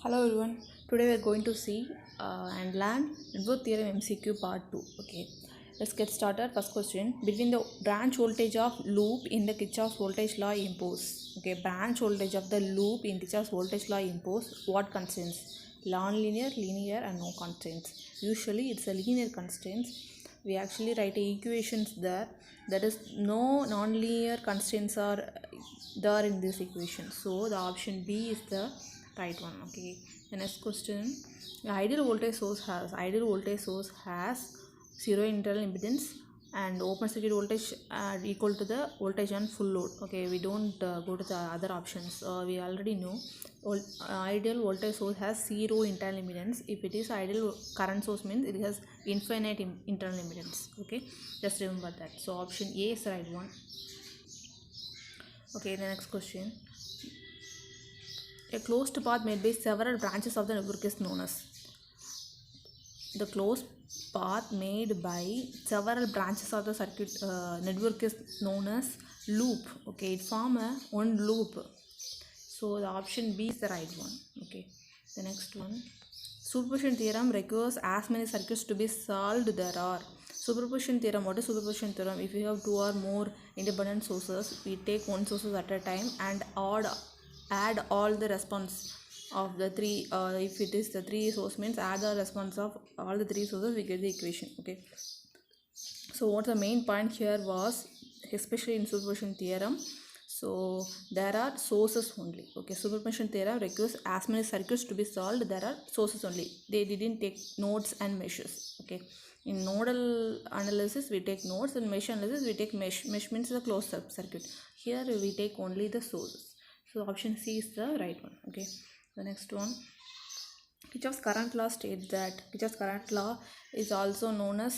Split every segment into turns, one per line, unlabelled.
Hello everyone. Today we are going to see and learn network theorem MCQ part 2. Okay, let's get started. First question: between the branch voltage of loop in the Kirchhoff's voltage law impose. Okay, branch voltage of the loop in Kirchhoff's voltage law impose what constraints? Non-linear, linear, and no constraints. Usually it's a linear constraints. We actually write equations there. That is, no non-linear constraints are there in this equation. So the option B is the right one. Okay, the next question: the ideal voltage source has zero internal impedance and open circuit voltage equal to the voltage on full load. Okay, we don't go to the other options. We already know ideal voltage source has zero internal impedance. If it is ideal current source, means it has infinite internal impedance. Okay, just remember that. So option A is the right one. Okay, the next question: a closed path made by several branches of the network is known as. The closed path made by several branches of the circuit network is known as loop. Okay, it forms one loop. So the option B is the right one. Okay, the next one: superposition theorem requires as many circuits to be solved there are. Superposition theorem. What is superposition theorem? If you have two or more independent sources, we take one source at a time and add all the response of the three. If it is the three source, means add the response of all the three sources, we get the equation. Okay, so what the main point here was, especially in superposition theorem, so there are sources only. Okay, superposition theorem requires as many circuits to be solved, there are sources only. They didn't take nodes and meshes. Okay, in nodal analysis we take nodes, and mesh analysis we take mesh. Mesh means the closed circuit. Here we take only the sources. So option C is the right one. Okay, the next one: Kirchhoff's current law states that Kirchhoff's current law is also known as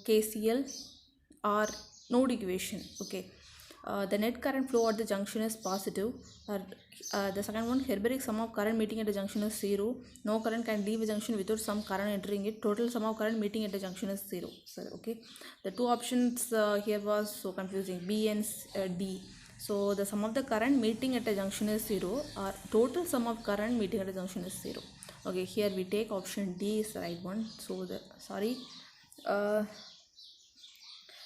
KCL or node equation. Okay, the net current flow at the junction is positive. The second one: Hilbert's sum of current meeting at the junction is 0. No current can leave a junction without some current entering it. Total sum of current meeting at the junction is 0. So, okay, the two options here was so confusing, B and D. So the sum of the current meeting at a junction is 0, or total sum of current meeting at a junction is 0. Okay, here we take option D is the right one. So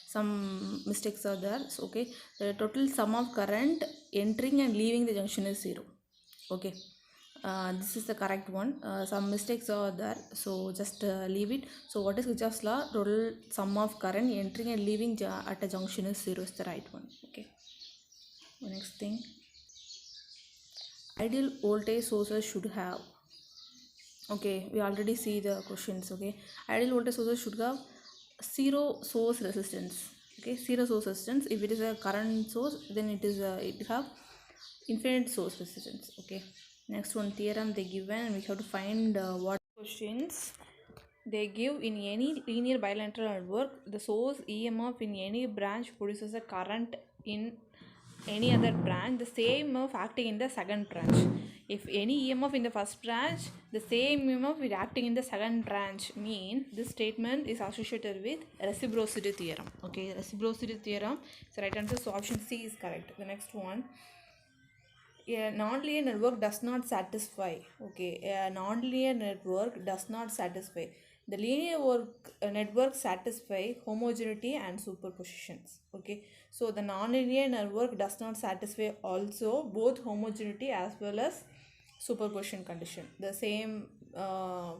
some mistakes are there. So, okay, the total sum of current entering and leaving the junction is 0. Okay, this is the correct one. Some mistakes are there, so just leave it. So what is Kirchhoff's law? Total sum of current entering and leaving at a junction is 0 is the right one. Okay, the next thing: ideal voltage sources should have. Okay, we already see the questions. Okay, ideal voltage sources should have zero source resistance. Okay, zero source resistance. If it is a current source, then it have infinite source resistance. Okay, next one: theorem they given, and we have to find what questions they give. In any linear bilateral network, the source EMF in any branch produces a current in any other branch, the same EMF acting in the second branch. If any EMF in the first branch, the same EMF is acting in the second branch, mean this statement is associated with reciprocity theorem. Okay, reciprocity theorem is the right answer. So option C is correct. The next one: a non-linear network does not satisfy. Okay, a non-linear network does not satisfy. The linear network satisfy homogeneity and superpositions. Okay, so the non-linear network does not satisfy also both homogeneity as well as superposition condition. The same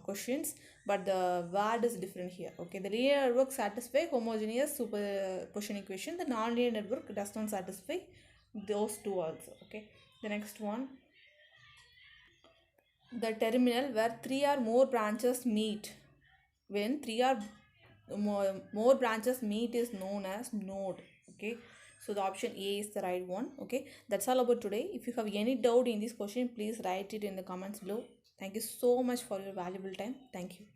questions, but the word is different here. Okay, the linear network satisfy homogeneous superposition equation. The non-linear network does not satisfy those two also. Okay, the next one: the terminal where three or more branches meet. When three or more branches meet is known as node. Okay, so the option A is the right one. Okay, that's all about today. If you have any doubt in this question, please write it in the comments below. Thank you so much for your valuable time. Thank you.